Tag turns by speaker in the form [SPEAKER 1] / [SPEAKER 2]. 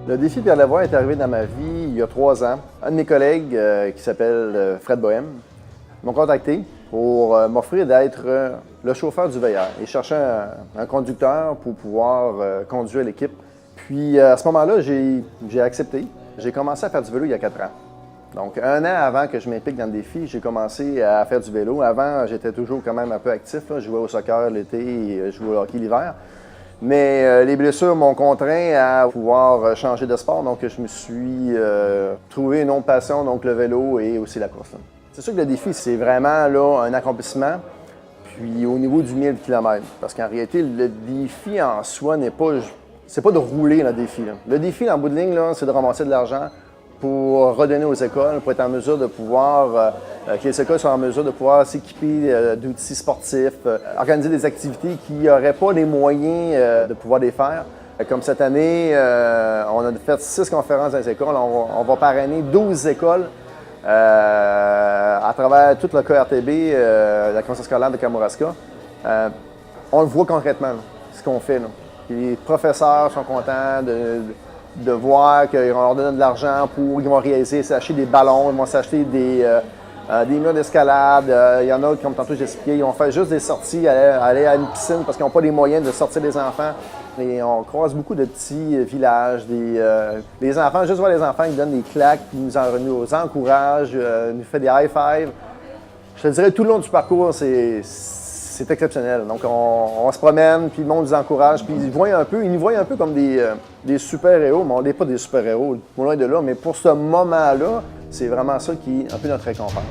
[SPEAKER 1] Le défi Pierre Lavoie est arrivé dans ma vie il y a 3 ans. Un de mes collègues, qui s'appelle Fred Bohème, m'ont contacté pour m'offrir d'être le chauffeur du veilleur. Il cherchait un conducteur pour pouvoir conduire l'équipe. Puis à ce moment-là, j'ai accepté. J'ai commencé à faire du vélo il y a 4 ans. Donc 1 an avant que je m'implique dans le défi, j'ai commencé à faire du vélo. Avant, j'étais toujours quand même un peu actif. Je jouais au soccer l'été et je jouais au hockey l'hiver. Mais les blessures m'ont contraint à pouvoir changer de sport, donc je me suis trouvé une autre passion, donc le vélo et aussi la course. C'est sûr que le défi, c'est vraiment là, un accomplissement, puis au niveau du 1000 km, parce qu'en réalité, le défi en soi c'est pas de rouler le défi. Là. Le défi, en bout de ligne, c'est de ramasser de l'argent pour redonner aux écoles, pour être en mesure de pouvoir, que les écoles soient en mesure de pouvoir s'équiper d'outils sportifs, organiser des activités qui n'auraient pas les moyens de pouvoir les faire. Comme cette année, on a fait 6 conférences dans les écoles. On va parrainer 12 écoles à travers tout le KRTB, la Conseil scolaire de Kamouraska. On le voit concrètement, là, ce qu'on fait. Là. Les professeurs sont contents de voir qu'on leur donne de l'argent pour, ils vont réaliser, s'acheter des ballons, ils vont s'acheter des murs d'escalade. Il y en a, comme tantôt j'ai expliqué, ils vont faire juste des sorties, aller à une piscine parce qu'ils n'ont pas les moyens de sortir les enfants. Et on croise beaucoup de petits villages, les enfants, juste voir les enfants qui donnent des claques, qui nous encouragent, nous fait des high five. Je te dirais, tout le long du parcours, c'est exceptionnel. Donc, on se promène, puis le monde nous encourage, puis ils nous voient un peu comme des super-héros, mais on n'est pas des super-héros, loin de là. Mais pour ce moment-là, c'est vraiment ça qui est un peu notre récompense.